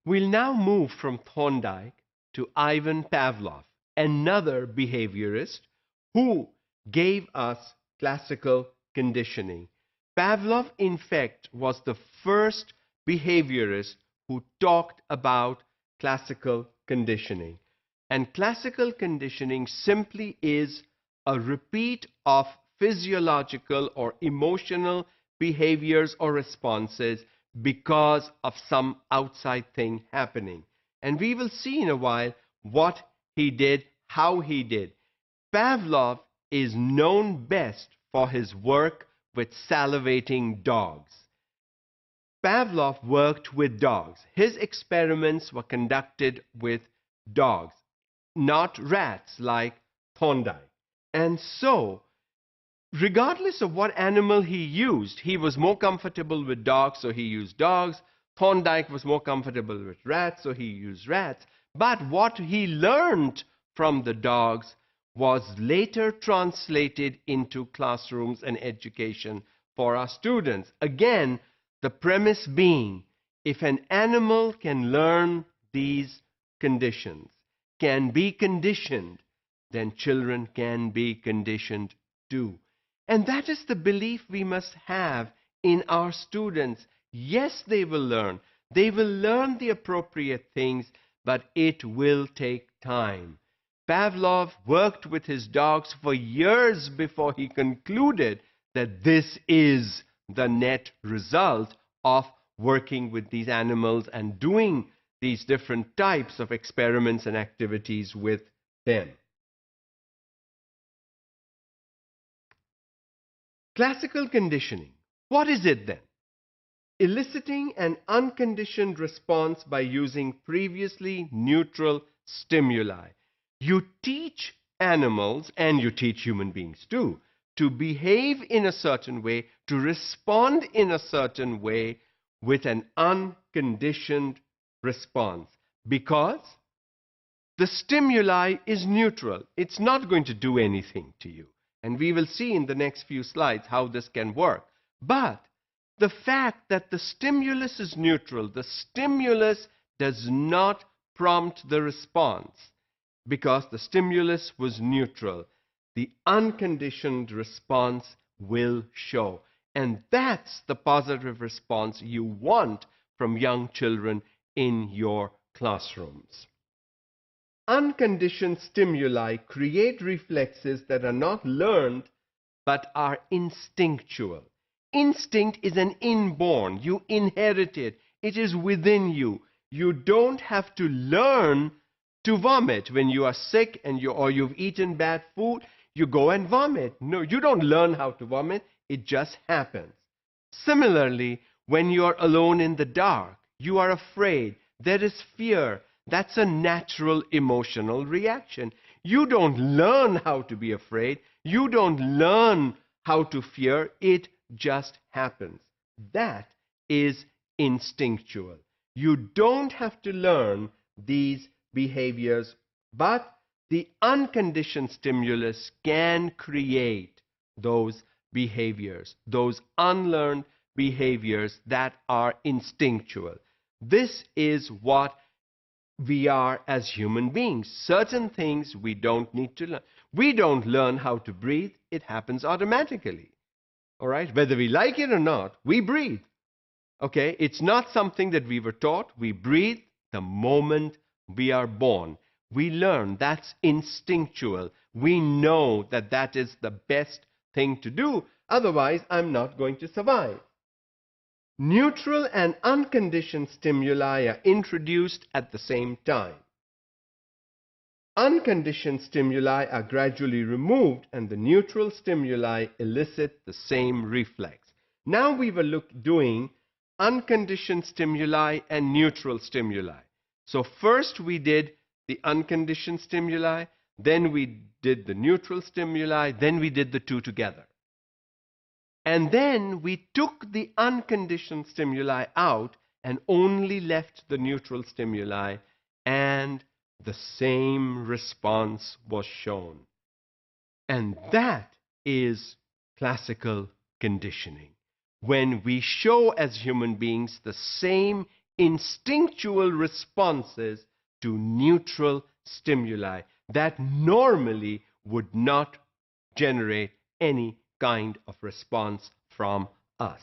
We'll now move from Thorndike to Ivan Pavlov, another behaviorist who gave us classical conditioning. Pavlov, in fact, was the first behaviorist who talked about classical conditioning. And classical conditioning simply is a repeat of physiological or emotional behaviors or responses because of some outside thing happening. And we will see in a while what he did, how he did. Pavlov is known best for his work with salivating dogs. Pavlov worked with dogs. His experiments were conducted with dogs, not rats like Thorndike. And so, regardless of what animal he used, he was more comfortable with dogs, so he used dogs. Thorndike was more comfortable with rats, so he used rats. But what he learned from the dogs was later translated into classrooms and education for our students. Again, the premise being, if an animal can learn these conditions, can be conditioned, then children can be conditioned too. And that is the belief we must have in our students. Yes, they will learn. They will learn the appropriate things, but it will take time. Pavlov worked with his dogs for years before he concluded that this is the net result of working with these animals and doing these different types of experiments and activities with them. Classical conditioning. What is it then? Eliciting an unconditioned response by using previously neutral stimuli. You teach animals, and you teach human beings too, to behave in a certain way, to respond in a certain way with an unconditioned response. Because the stimuli is neutral. It's not going to do anything to you. And we will see in the next few slides how this can work. But the fact that the stimulus is neutral, the stimulus does not prompt the response because the stimulus was neutral. The unconditioned response will show. And that's the positive response you want from young children in your classrooms. Unconditioned stimuli create reflexes that are not learned but are instinctual. Instinct is an inborn. You inherit it. It is within you. You don't have to learn to vomit. When you are sick and you've eaten bad food, you go and vomit. No, you don't learn how to vomit. It just happens. Similarly, when you are alone in the dark, you are afraid. There is fear. That's a natural emotional reaction. You don't learn how to be afraid. You don't learn how to fear. It just happens. That is instinctual. You don't have to learn these behaviors, but the unconditioned stimulus can create those behaviors, those unlearned behaviors that are instinctual. This is what we are as human beings. Certain things we don't need to learn. We don't learn how to breathe. It happens automatically. All right? Whether we like it or not, we breathe. Okay? It's not something that we were taught. We breathe the moment we are born. We learn. That's instinctual. We know that that is the best thing to do. Otherwise, I'm not going to survive. Neutral and unconditioned stimuli are introduced at the same time. Unconditioned stimuli are gradually removed and the neutral stimuli elicit the same reflex. Now we were doing unconditioned stimuli and neutral stimuli. So first we did the unconditioned stimuli, then we did the neutral stimuli, then we did the two together. And then we took the unconditioned stimuli out and only left the neutral stimuli, and the same response was shown. And that is classical conditioning. When we show as human beings the same instinctual responses to neutral stimuli that normally would not generate any kind of response from us.